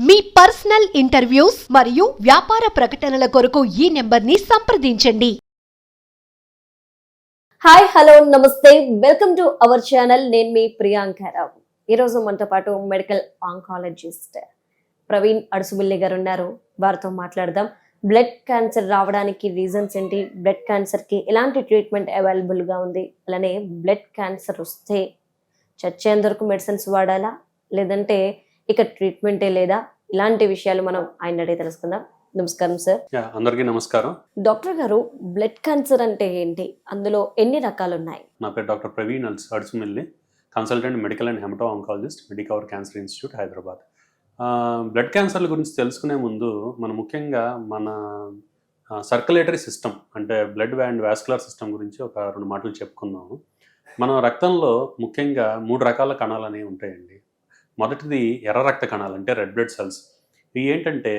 మీ personal interviews మరియు వ్యాపార ప్రకటనల కొరకు ఈ నెంబర్ని సంప్రదించండి. హాయ్ హలో నమస్తే, వెల్కమ్ టు అవర్ ఛానల్. నేను మీ ప్రియాంకారావు. ఈరోజు మనతో పాటు మెడికల్ ఆంకాలజిస్ట్ ప్రవీణ్ అడుసుమిల్లి గారు ఉన్నారు. వారితో మాట్లాడదాం. బ్లడ్ క్యాన్సర్ రావడానికి రీజన్స్ ఏంటి, బ్లడ్ క్యాన్సర్కి ఎలాంటి ట్రీట్మెంట్ అవైలబుల్గా ఉంది, అలానే బ్లడ్ క్యాన్సర్ వస్తే చచ్చేందుకు మెడిసిన్స్ వాడాలా లేదంటే ఇక ట్రీట్మెంటే లేదా, ఇలాంటి విషయాలు మనం ఆయన అడిగి తెలుసుకుందాం. నమస్కారం సార్. అందరికీ నమస్కారం. డాక్టర్ గారు, బ్లడ్ క్యాన్సర్ అంటే ఏంటి, అందులో ఎన్ని రకాలు ఉన్నాయి? నా పేరు doctor Praveen Adusumilli, consultant medical and hemato oncologist, Medicover cancer institute, Hyderabad. Blood క్యాన్సర్ల గురించి తెలుసుకునే ముందు మనం ముఖ్యంగా మన సర్క్యులేటరీ సిస్టమ్ అంటే బ్లడ్ అండ్ వాస్కులర్ సిస్టమ్ గురించి ఒక 2 మాటలు చెప్పుకుందాము. మన రక్తంలో ముఖ్యంగా 3 రకాల కణాలు అనేవి ఉంటాయండి. మొదటిది ఎర్ర రక్త కణాలు అంటే రెడ్ బ్లడ్ సెల్స్. ఇవి ఏంటంటే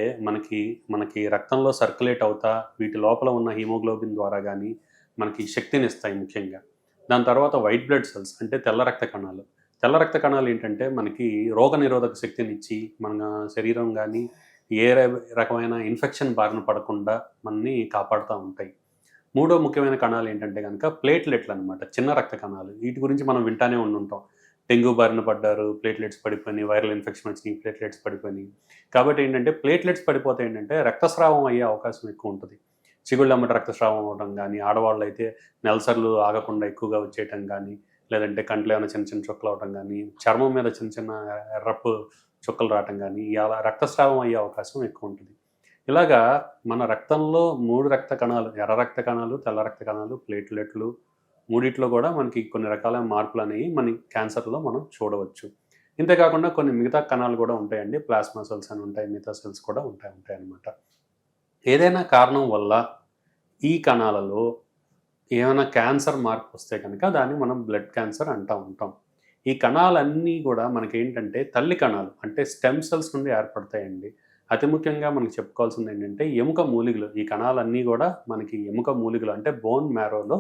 మనకి రక్తంలో సర్క్యులేట్ అవుతా వీటి లోపల ఉన్న హీమోగ్లోబిన్ ద్వారా కానీ మనకి శక్తిని ఇస్తాయి ముఖ్యంగా. దాని తర్వాత వైట్ బ్లడ్ సెల్స్ అంటే తెల్ల రక్త కణాలు. తెల్ల రక్త కణాలు ఏంటంటే మనకి రోగ నిరోధక శక్తిని ఇచ్చి మన శరీరం కానీ ఏ రకమైన ఇన్ఫెక్షన్ బారిన పడకుండా మనని కాపాడుతూ ఉంటాయి. మూడో ముఖ్యమైన కణాలు ఏంటంటే కనుక ప్లేట్లెట్లు అనమాట, చిన్న రక్త కణాలు. వీటి గురించి మనం వింటానే ఉండుంటాం. డెంగ్యూ బారిన పడ్డారు, ప్లేట్లెట్స్ పడిపోయినాయి, వైరల్ ఇన్ఫెక్షన్ వచ్చినాయి, ప్లేట్లెట్స్ పడిపోయినాయి. కాబట్టి ఏంటంటే ప్లేట్లెట్స్ పడిపోతే ఏంటంటే రక్తస్రావం అయ్యే అవకాశం ఎక్కువ ఉంటుంది. చిగుళ్ళమ్మట రక్తస్రావం అవ్వడం కానీ, ఆడవాళ్ళు అయితే నెలసర్లు ఆగకుండా ఎక్కువగా వచ్చేయటం కానీ, లేదంటే కంట్లో ఏమైనా చిన్న చిన్న చుక్కలు అవడం కానీ, చర్మం మీద చిన్న చిన్న ఎర్రపు చుక్కలు రావటం కానీ, అలా రక్తస్రావం అయ్యే అవకాశం ఎక్కువ ఉంటుంది. ఇలాగా మన రక్తంలో 3 రక్త కణాలు, ఎర్ర రక్త కణాలు, తెల్ల రక్త కణాలు, ప్లేట్లెట్లు, మూడిట్లో కూడా మనకి కొన్ని రకాల మార్పులు అనేవి మన క్యాన్సర్లో మనం చూడవచ్చు. ఇంతేకాకుండా కొన్ని మిగతా కణాలు కూడా ఉంటాయండి. ప్లాస్మా సెల్స్ అని ఉంటాయి, మిగతా సెల్స్ కూడా ఉంటాయి అన్నమాట. ఏదైనా కారణం వల్ల ఈ కణాలలో ఏమైనా క్యాన్సర్ మార్పు వస్తే కనుక దాన్ని మనం బ్లడ్ క్యాన్సర్ అంటూ ఉంటాం. ఈ కణాలన్నీ కూడా మనకేంటంటే తల్లి కణాలు అంటే స్టెమ్ సెల్స్ నుండి ఏర్పడతాయండి. అతి ముఖ్యంగా మనకి చెప్పుకోవాల్సింది ఏంటంటే ఎముక మూలికలు. ఈ కణాలన్నీ కూడా మనకి ఎముక మూలికలు అంటే బోన్ మ్యారోలో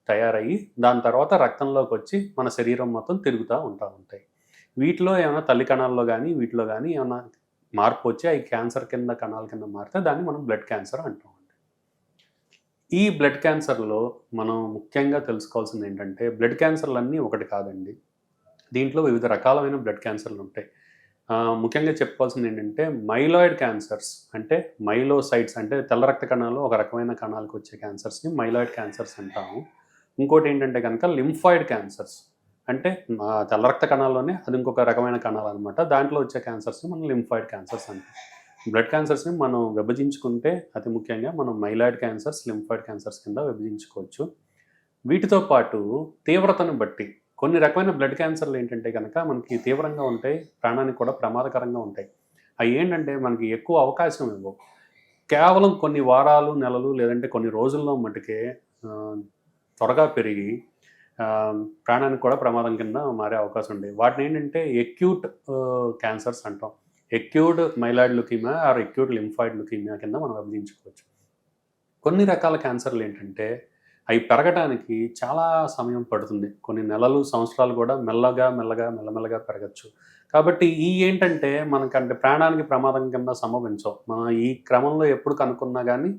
తయారయ్యి దాని తర్వాత రక్తంలోకి వచ్చి మన శరీరం మొత్తం తిరుగుతూ ఉంటాయి. వీటిలో ఏమైనా తల్లి కణాల్లో కానీ వీటిలో కానీ ఏమైనా మార్పు వచ్చి అవి క్యాన్సర్ కింద కణాల కింద మారితే దాన్ని మనం బ్లడ్ క్యాన్సర్ అంటాం. ఈ బ్లడ్ క్యాన్సర్లో మనం ముఖ్యంగా తెలుసుకోవాల్సింది ఏంటంటే బ్లడ్ క్యాన్సర్లు అన్నీ ఒకటి కాదండి. దీంట్లో వివిధ రకాలైన బ్లడ్ క్యాన్సర్లు ఉంటాయి. ముఖ్యంగా చెప్పుకోవాల్సింది ఏంటంటే మైలాయిడ్ క్యాన్సర్స్ అంటే మైలోసైట్స్ అంటే తెల్ల రక్త కణాలు ఒక రకమైన కణాలకు వచ్చే క్యాన్సర్స్ని మైలాయిడ్ క్యాన్సర్స్ అంటాము. ఇంకోటి ఏంటంటే కనుక లింఫాయిడ్ క్యాన్సర్స్ అంటే తెల్ల రక్త కణాల్లోనే అది ఇంకొక రకమైన కణాలు అనమాట. దాంట్లో వచ్చే క్యాన్సర్స్ని మనం లింఫాయిడ్ క్యాన్సర్స్ అంటాం. బ్లడ్ క్యాన్సర్స్ని మనం విభజించుకుంటే అతి ముఖ్యంగా మనం మైలాయిడ్ క్యాన్సర్స్, లింఫాయిడ్ క్యాన్సర్స్ కింద విభజించుకోవచ్చు. వీటితో పాటు తీవ్రతను బట్టి కొన్ని రకమైన బ్లడ్ క్యాన్సర్లు ఏంటంటే కనుక మనకి తీవ్రంగా ఉంటాయి, ప్రాణానికి కూడా ప్రమాదకరంగా ఉంటాయి. అవి ఏంటంటే మనకి ఎక్కువ అవకాశం ఇవ్వవు. కేవలం కొన్ని వారాలు, నెలలు లేదంటే కొన్ని రోజుల్లో మటుకే త్వరగా పెరిగి ప్రాణానికి కూడా ప్రమాదం కింద మారే అవకాశం ఉంది. వాటిని ఏంటంటే ఎక్యూట్ క్యాన్సర్స్ అంటాం. Acute myeloid leukaemia or acute lymphoid leukaemia కింద మనం విభజించుకోవచ్చు. కొన్ని రకాల క్యాన్సర్లు ఏంటంటే అవి పెరగడానికి చాలా సమయం పడుతుంది. కొన్ని నెలలు, సంవత్సరాలు కూడా మెల్లమెల్లగా పెరగచ్చు. కాబట్టి ఈ ఏంటంటే మనకంటే ప్రాణానికి ప్రమాదం కింద సంభవించవు. మనం ఈ క్రమంలో ఎప్పుడు కనుక్కున్నా కానీ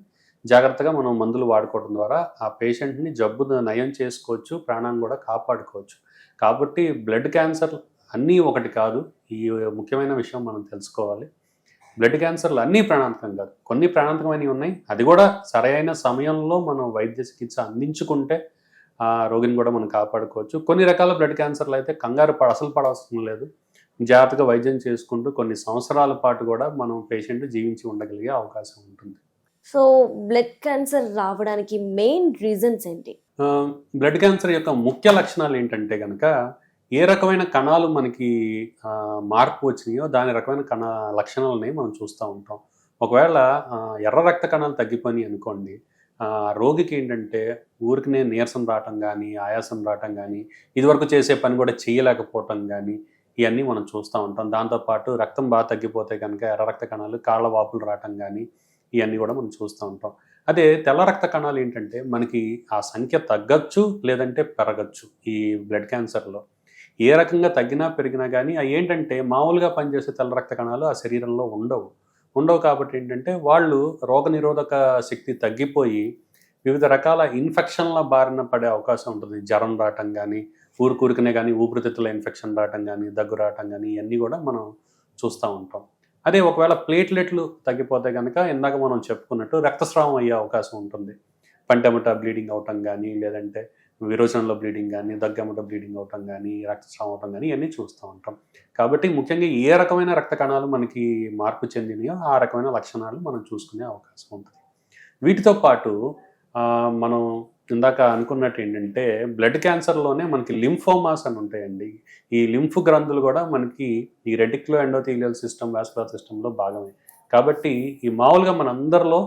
జాగ్రత్తగా మనం మందులు వాడుకోవడం ద్వారా ఆ పేషెంట్ని జబ్బును నయం చేసుకోవచ్చు, ప్రాణాన్ని కూడా కాపాడుకోవచ్చు. కాబట్టి బ్లడ్ క్యాన్సర్ అన్నీ ఒకటి కాదు. ఈ ముఖ్యమైన విషయం మనం తెలుసుకోవాలి. బ్లడ్ క్యాన్సర్లు అన్నీ ప్రాణాంతకం కాదు, కొన్ని ప్రాణాంతకమైనవి ఉన్నాయి. అది కూడా సరైన సమయంలో మనం వైద్య చికిత్స అందించుకుంటే ఆ రోగిని కూడా మనం కాపాడుకోవచ్చు. కొన్ని రకాల బ్లడ్ క్యాన్సర్లు అయితే అసలు పడవసరం లేదు. జాగ్రత్తగా వైద్యం చేసుకుంటూ కొన్ని సంవత్సరాల పాటు కూడా మనం పేషెంట్ జీవించి ఉండగలిగే అవకాశం ఉంటుంది. సో బ్లడ్ క్యాన్సర్ రావడానికి మెయిన్ రీజన్స్ ఏంటి? బ్లడ్ క్యాన్సర్ యొక్క ముఖ్య లక్షణాలు ఏంటంటే కనుక ఏ రకమైన కణాలు మనకి మార్పు వచ్చినాయో దాని రకమైన లక్షణాలని మనం చూస్తూ ఉంటాం. ఒకవేళ ఎర్ర రక్త కణాలు తగ్గిపోయినాయి అనుకోండి, రోగికి ఏంటంటే ఊరికినే నీరసం రావటం కానీ, ఆయాసం రావటం కానీ, ఇదివరకు చేసే పని కూడా చేయలేకపోవటం కానీ ఇవన్నీ మనం చూస్తూ ఉంటాం. దాంతోపాటు రక్తం బాగా తగ్గిపోతే కనుక ఎర్ర రక్త కణాలు కాళ్ళ వాపులు రావటం కానీ ఇవన్నీ కూడా మనం చూస్తూ ఉంటాం. అదే తెల్ల రక్త కణాలు ఏంటంటే మనకి ఆ సంఖ్య తగ్గచ్చు లేదంటే పెరగచ్చు. ఈ బ్లడ్ క్యాన్సర్లో ఏ రకంగా తగ్గినా పెరిగినా కానీ అవి ఏంటంటే మామూలుగా పనిచేసే తెల్ల రక్త కణాలు ఆ శరీరంలో ఉండవు కాబట్టి ఏంటంటే వాళ్ళు రోగనిరోధక శక్తి తగ్గిపోయి వివిధ రకాల ఇన్ఫెక్షన్ల బారిన పడే అవకాశం ఉంటుంది. జ్వరం రావటం కానీ, ఊరుకూరికనే కానీ ఊపిరితిత్తుల ఇన్ఫెక్షన్ రావటం కానీ, దగ్గు రావటం కానీ ఇవన్నీ కూడా మనం చూస్తూ ఉంటాం. అదే ఒకవేళ ప్లేట్లెట్లు తగ్గిపోతే కనుక ఇందాక మనం చెప్పుకున్నట్టు రక్తస్రావం అయ్యే అవకాశం ఉంటుంది. పంటెమట బ్లీడింగ్ అవటం కానీ, లేదంటే విరోచనంలో బ్లీడింగ్ కానీ, దగ్గెమట బ్లీడింగ్ అవటం కానీ, రక్తస్రావం అవటం కానీ ఇవన్నీ చూస్తూ ఉంటాం. కాబట్టి ముఖ్యంగా ఏ రకమైన రక్త కణాలు మనకి మార్పు చెందినాయో ఆ రకమైన లక్షణాలు మనం చూసుకునే అవకాశం ఉంటుంది. వీటితో పాటు మనం ఇందాక అనుకున్నట్టు ఏంటంటే బ్లడ్ క్యాన్సర్లోనే మనకి లింఫోమాస్ అని ఉంటాయండి. ఈ లింఫ్ గ్రంథులు కూడా మనకి ఈ రెటిక్యులో ఎండోథీలియల్ సిస్టమ్, వాస్కులర్ సిస్టంలో భాగమే. కాబట్టి ఈ మామూలుగా మనందరిలో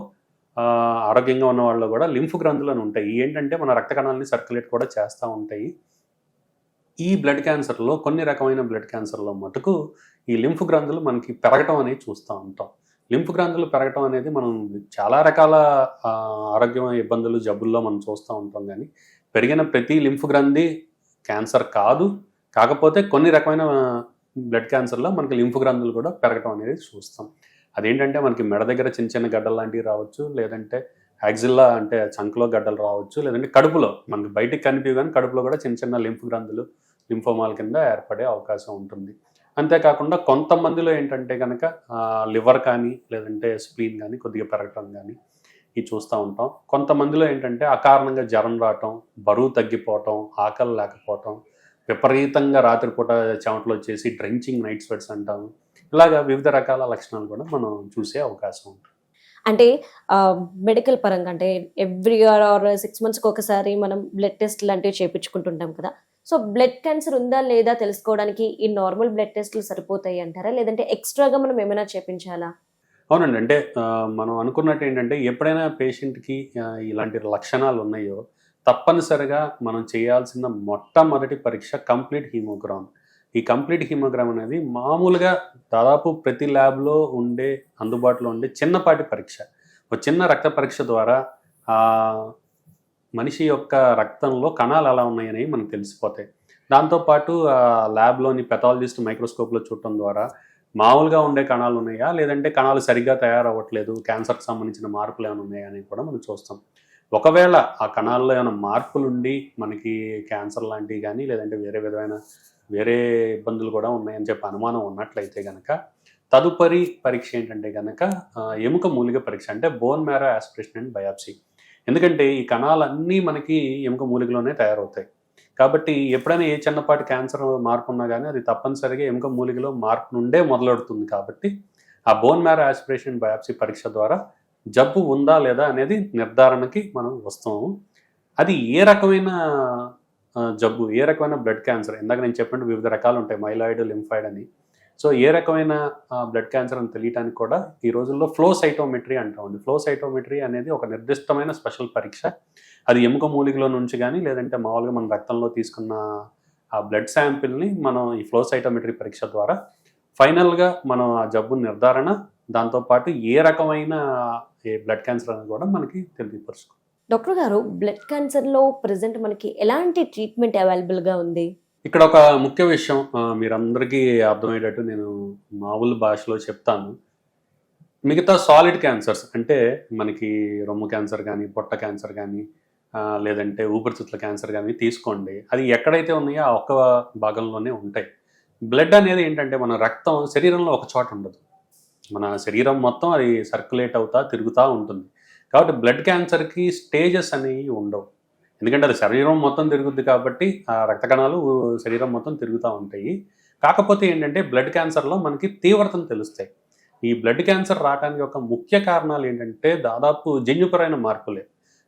ఆరోగ్యంగా ఉన్న వాళ్ళు కూడా లింఫ్ గ్రంథులు అని ఉంటాయి. ఏంటంటే మన రక్త కణాలని సర్క్యులేట్ కూడా చేస్తూ ఉంటాయి. ఈ బ్లడ్ క్యాన్సర్లో కొన్ని రకమైన బ్లడ్ క్యాన్సర్లో మటుకు ఈ లింఫ్ గ్రంథులు మనకి పెరగటం అనేది చూస్తూ ఉంటాం. లింఫ్ గ్రంథులు పెరగటం అనేది మనం చాలా రకాల ఆరోగ్య ఇబ్బందులు, జబ్బుల్లో మనం చూస్తూ ఉంటాం. కానీ పెరిగిన ప్రతి లింఫ్ గ్రంథి క్యాన్సర్ కాదు. కాకపోతే కొన్ని రకమైన బ్లడ్ క్యాన్సర్లో మనకి లింఫ్ గ్రంథులు కూడా పెరగటం అనేది చూస్తాం. అదేంటంటే మనకి మెడ దగ్గర చిన్న చిన్న గడ్డలు లాంటివి రావచ్చు, లేదంటే యాక్సిల్లా అంటే చంకలో గడ్డలు రావచ్చు, లేదంటే కడుపులో మనకి బయటికి కనిపించవు కానీ కడుపులో కూడా చిన్న చిన్న లింఫ్ గ్రంథులు లింఫోమాల కింద ఏర్పడే అవకాశం ఉంటుంది. అంతేకాకుండా కొంతమందిలో ఏంటంటే కనుక లివర్ కానీ లేదంటే స్ప్లీన్ కానీ కొద్దిగా పెరగటం కానీ ఇవి చూస్తూ ఉంటాం. కొంతమందిలో ఏంటంటే అకారణంగా జ్వరం రావటం, బరువు తగ్గిపోవటం, ఆకలి లేకపోవటం, విపరీతంగా రాత్రిపూట చెమటలు వచ్చేసి డ్రెంచింగ్ నైట్ స్వెట్స్ అంటాము. ఇలాగా వివిధ రకాల లక్షణాలు కూడా మనం చూసే అవకాశం ఉంటుంది. అంటే మెడికల్ పరంగా అంటే ఎవ్రీ ఇయర్ ఆర్ 6 monthsకి ఒకసారి మనం బ్లడ్ టెస్ట్ లాంటివి చేయించుకుంటుంటాం కదా. సో బ్లడ్ క్యాన్సర్ ఉందా లేదా తెలుసుకోవడానికి ఈ నార్మల్ బ్లడ్ టెస్ట్లు సరిపోతాయి అంటారా, లేదంటే ఎక్స్ట్రాగా మనం ఏమైనా చేయించాలా? అవునండి. అంటే మనం అనుకున్నట్టు ఏంటంటే ఎప్పుడైనా పేషెంట్కి ఇలాంటి లక్షణాలు ఉన్నాయో తప్పనిసరిగా మనం చేయాల్సిన మొట్టమొదటి పరీక్ష కంప్లీట్ హీమోగ్రామ్. ఈ కంప్లీట్ హీమోగ్రామ్ అనేది మామూలుగా దాదాపు ప్రతి ల్యాబ్లో అందుబాటులో ఉండే చిన్నపాటి పరీక్ష. ఒక చిన్న రక్త పరీక్ష ద్వారా మనిషి యొక్క రక్తంలో కణాలు ఎలా ఉన్నాయని మనకు తెలిసిపోతాయి. దాంతోపాటు ల్యాబ్లోని పెథాలజిస్ట్ మైక్రోస్కోప్లో చూడటం ద్వారా మామూలుగా ఉండే కణాలు ఉన్నాయా, లేదంటే కణాలు సరిగ్గా తయారవ్వట్లేదు, క్యాన్సర్కి సంబంధించిన మార్పులు ఏమైనా ఉన్నాయా అని కూడా మనం చూస్తాం. ఒకవేళ ఆ కణాల్లో ఏమైనా మార్పులు ఉండి మనకి క్యాన్సర్ లాంటివి కానీ లేదంటే వేరే ఇబ్బందులు కూడా ఉన్నాయని చెప్పి అనుమానం ఉన్నట్లయితే కనుక తదుపరి పరీక్ష ఏంటంటే కనుక ఎముక మూలిక పరీక్ష, అంటే bone marrow aspiration and biopsy. ఎందుకంటే ఈ కణాలన్నీ మనకి ఎముక మూలికలోనే తయారవుతాయి. కాబట్టి ఎప్పుడైనా ఏ చిన్నపాటి క్యాన్సర్ మార్పు ఉన్నా కానీ అది తప్పనిసరిగా ఎముక మూలికలో మార్పు నుండే మొదలెడుతుంది. కాబట్టి ఆ bone marrow aspiration and biopsy పరీక్ష ద్వారా జబ్బు ఉందా లేదా అనేది నిర్ధారణకి మనం వస్తాము. అది ఏ రకమైన జబ్బు, ఏ రకమైన బ్లడ్ క్యాన్సర్, ఇందాక నేను చెప్పినట్టు వివిధ రకాలు ఉంటాయి, మైలాయిడ్, లింఫాయిడ్ అని. సో ఏ రకమైన బ్లడ్ క్యాన్సర్ అని తెలియటానికి కూడా ఈ రోజుల్లో ఫ్లో సైటోమెట్రీ అంటామండి. ఫ్లో సైటోమెట్రీ అనేది ఒక నిర్దిష్టమైన స్పెషల్ పరీక్ష. అది ఎముక మూలికలో నుంచి కానీ లేదంటే మామూలుగా మన రక్తంలో తీసుకున్న ఆ బ్లడ్ శాంపిల్ని మనం ఈ ఫ్లో సైటోమెట్రీ పరీక్ష ద్వారా ఫైనల్గా మనం ఆ జబ్బు నిర్ధారణ, దాంతోపాటు ఏ రకమైన బ్లడ్ క్యాన్సర్ అని కూడా మనకి తెలియపరుచుకోవాలి. డాక్టర్ గారు, బ్లడ్ క్యాన్సర్లో ప్రెసెంట్ మనకి ఎలాంటి ట్రీట్మెంట్ అవైలబుల్గా ఉంది? ఇక్కడ ఒక ముఖ్య విషయం మీరందరికీ అర్థమయ్యేటట్టు నేను మామూలు భాషలో చెప్తాను. మిగతా సాలిడ్ క్యాన్సర్స్ అంటే మనకి రొమ్ము క్యాన్సర్ కానీ, పొట్ట క్యాన్సర్ కానీ, లేదంటే ఊపిరితిత్తుల క్యాన్సర్ కానీ తీసుకోండి, అది ఎక్కడైతే ఉన్నాయో ఆ ఒక్క భాగంలోనే ఉంటాయి. బ్లడ్ అనేది ఏంటంటే మన రక్తం శరీరంలో ఒక చోట ఉండదు, మన శరీరం మొత్తం అది సర్క్యులేట్ తిరుగుతూ ఉంటుంది. కాబట్టి బ్లడ్ క్యాన్సర్కి స్టేజెస్ అనేవి ఉండవు. ఎందుకంటే అది శరీరం మొత్తం తిరుగుద్ది కాబట్టి ఆ రక్త కణాలు శరీరం మొత్తం తిరుగుతూ ఉంటాయి. కాకపోతే ఏంటంటే బ్లడ్ క్యాన్సర్లో మనకి తీవ్రతను తెలుస్తాయి. ఈ బ్లడ్ క్యాన్సర్ రావడానికి ఒక ముఖ్య కారణాలు ఏంటంటే దాదాపు జన్యుపరమైన మార్పులే.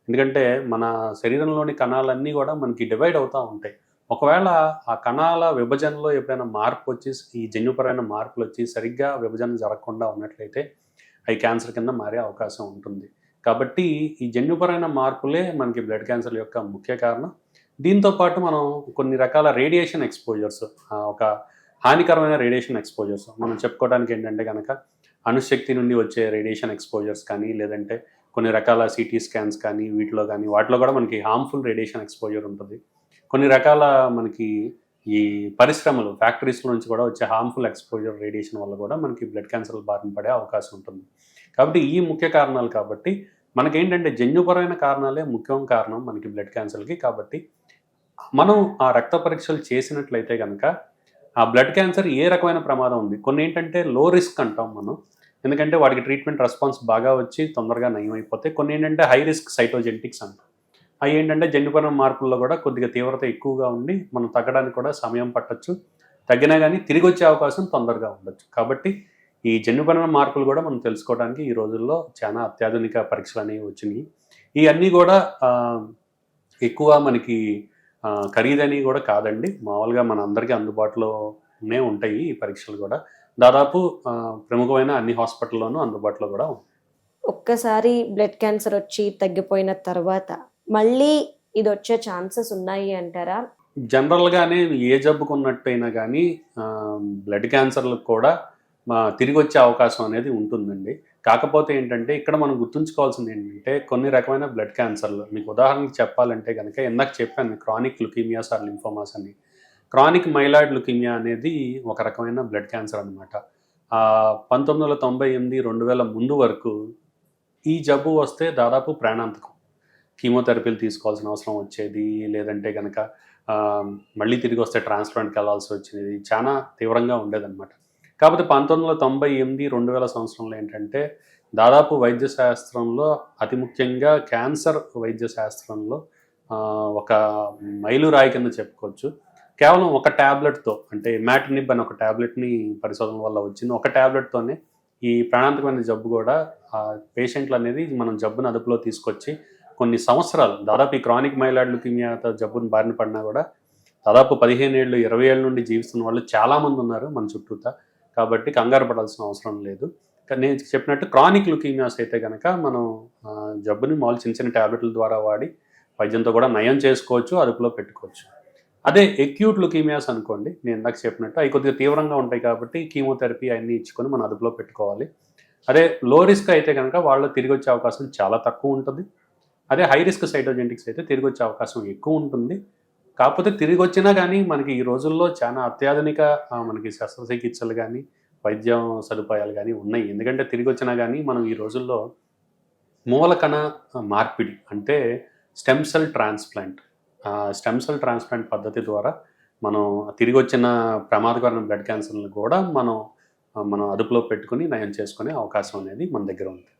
ఎందుకంటే మన శరీరంలోని కణాలన్నీ కూడా మనకి డివైడ్ అవుతూ ఉంటాయి. ఒకవేళ ఆ కణాల విభజనలో ఎప్పుడైనా మార్పు వచ్చి ఈ జన్యుపరమైన మార్పులు వచ్చి సరిగ్గా విభజన జరగకుండా ఉన్నట్లయితే అవి క్యాన్సర్ కింద మారే అవకాశం ఉంటుంది. కాబట్టి ఈ జన్యుపరమైన మార్పులే మనకి బ్లడ్ క్యాన్సర్ యొక్క ముఖ్య కారణం. దీంతోపాటు మనం కొన్ని రకాల రేడియేషన్ ఎక్స్పోజర్స్, ఒక హానికరమైన రేడియేషన్ ఎక్స్పోజర్స్ మనం చెప్పుకోవడానికి ఏంటంటే కనుక అణుశక్తి నుండి వచ్చే రేడియేషన్ ఎక్స్పోజర్స్ కానీ, లేదంటే కొన్ని రకాల సిటీ స్కాన్స్ కానీ వాటిలో కూడా మనకి హార్మ్ఫుల్ రేడియేషన్ ఎక్స్పోజర్ ఉంటుంది. కొన్ని రకాల మనకి ఈ పరిశ్రమలు ఫ్యాక్టరీస్లో నుంచి కూడా వచ్చే హార్మ్ఫుల్ ఎక్స్పోజర్ రేడియేషన్ వల్ల కూడా మనకి బ్లడ్ క్యాన్సర్ బారిన పడే అవకాశం ఉంటుంది. కాబట్టి ఈ ముఖ్య కారణాలు కాబట్టి మనకేంటంటే జన్యుపరమైన కారణాలే ముఖ్యం కారణం మనకి బ్లడ్ క్యాన్సర్కి. కాబట్టి మనం ఆ రక్త పరీక్షలు చేసినట్లయితే కనుక ఆ బ్లడ్ క్యాన్సర్ ఏ రకమైన ప్రమాదం ఉంది. కొన్ని ఏంటంటే లో రిస్క్ అంటాం మనం, ఎందుకంటే వాటికి ట్రీట్మెంట్ రెస్పాన్స్ బాగా వచ్చి తొందరగా నయం అయిపోతాయి. కొన్ని ఏంటంటే హై రిస్క్ సైటోజెనెటిక్స్ అంటాం. అవి ఏంటంటే జన్యుపరమైన మార్పుల్లో కూడా కొద్దిగా తీవ్రత ఎక్కువగా ఉండి మనం తగ్గడానికి కూడా సమయం పట్టచ్చు. తగ్గినా కానీ తిరిగి వచ్చే అవకాశం తొందరగా ఉండొచ్చు. కాబట్టి ఈ జన్యుపరమైన మార్పులు కూడా మనం తెలుసుకోవడానికి ఈ రోజుల్లో చాలా అత్యాధునిక పరీక్షలు అనేవి వచ్చినాయి. ఇవన్నీ కూడా ఎక్కువ మనకి ఖరీదని కూడా కాదండి, మామూలుగా మన అందరికీ అందుబాటులోనే ఉంటాయి ఈ పరీక్షలు కూడా. దాదాపు ప్రముఖమైన అన్ని హాస్పిటల్లోనూ అందుబాటులో కూడా ఉంది. ఒక్కసారి బ్లడ్ క్యాన్సర్ వచ్చి తగ్గిపోయిన తర్వాత మళ్ళీ ఇది వచ్చే ఛాన్సెస్ ఉన్నాయి అంటారా? జనరల్గానే ఏ జబ్బుకున్నట్టయినా కానీ బ్లడ్ క్యాన్సర్లకు కూడా తిరిగి వచ్చే అవకాశం అనేది ఉంటుందండి. కాకపోతే ఏంటంటే ఇక్కడ మనం గుర్తుంచుకోవాల్సింది ఏంటంటే కొన్ని రకమైన బ్లడ్ క్యాన్సర్లు, మీకు ఉదాహరణకి చెప్పాలంటే కనుక ఇందాక చెప్పాను క్రానిక్ లుకీమియాస్ ఆర్ లింఫోమాస్ అని. క్రానిక్ మైలాయిడ్ లుకీమియా అనేది ఒక రకమైన బ్లడ్ క్యాన్సర్ అనమాట. 1998, 2000 ముందు వరకు ఈ జబ్బు వస్తే దాదాపు ప్రాణాంతకం, కీమోథెరపీలు తీసుకోవాల్సిన అవసరం వచ్చేది, లేదంటే కనుక మళ్ళీ తిరిగి వస్తే ట్రాన్స్ప్లాంట్కి వెళ్ళాల్సి వచ్చేది, చాలా తీవ్రంగా ఉండేదన్నమాట. కాకపోతే 1998, 2000 సంవత్సరంలో ఏంటంటే దాదాపు వైద్య శాస్త్రంలో అతి ముఖ్యంగా క్యాన్సర్ వైద్య శాస్త్రంలో ఒక మైలురాయి కింద చెప్పుకోవచ్చు. కేవలం ఒక ట్యాబ్లెట్తో, అంటే ఇమాటినిబ్ అని ఒక ట్యాబ్లెట్ని పరిశోధన వల్ల వచ్చింది. ఒక ట్యాబ్లెట్తోనే ఈ ప్రాణాంతకమైన జబ్బు కూడా పేషెంట్లు అనేది మనం జబ్బును అదుపులో తీసుకొచ్చి కొన్ని సంవత్సరాలు, దాదాపు ఈ క్రానిక్ మైలాయిడ్ లుకీమియాతో జబ్బును బారిన పడినా కూడా దాదాపు 15 ఏళ్ళు 20 ఏళ్ళ నుండి జీవిస్తున్న వాళ్ళు చాలామంది ఉన్నారు మన చుట్టూతా. కాబట్టి కంగారు పడాల్సిన అవసరం లేదు. నేను చెప్పినట్టు క్రానిక్ లుకీమియాస్ అయితే కనుక మనం జబ్బుని మామూలు చిన్న చిన్న ట్యాబ్లెట్ల ద్వారా వాడి వైద్యంతో కూడా నయం చేసుకోవచ్చు, అదుపులో పెట్టుకోవచ్చు. అదే ఎక్యూట్ లుకీమియాస్ అనుకోండి, నేను ఇందాక చెప్పినట్టు అవి కొద్దిగా తీవ్రంగా ఉంటాయి కాబట్టి కీమోథెరపీ అన్నీ ఇచ్చుకొని మనం అదుపులో పెట్టుకోవాలి. అదే లో రిస్క్ అయితే కనుక వాళ్ళు తిరిగి వచ్చే అవకాశం చాలా తక్కువ ఉంటుంది. అదే హై రిస్క్ సైటోజెనెటిక్స్ అయితే తిరిగి వచ్చే అవకాశం ఎక్కువ ఉంటుంది. కాకపోతే తిరిగి వచ్చినా కానీ మనకి ఈ రోజుల్లో చాలా అత్యాధునిక మనకి శస్త్రచికిత్సలు కానీ వైద్యం సదుపాయాలు కానీ ఉన్నాయి. ఎందుకంటే తిరిగి వచ్చినా కానీ మనం ఈ రోజుల్లో మూలకణ మార్పిడి అంటే స్టెమ్ సెల్ ట్రాన్స్ప్లాంట్ పద్ధతి ద్వారా మనం తిరిగి వచ్చిన ప్రమాదకరమైన బ్లడ్ క్యాన్సర్లను కూడా మనం అదుపులో పెట్టుకుని నయం చేసుకునే అవకాశం అనేది మన దగ్గర ఉంది.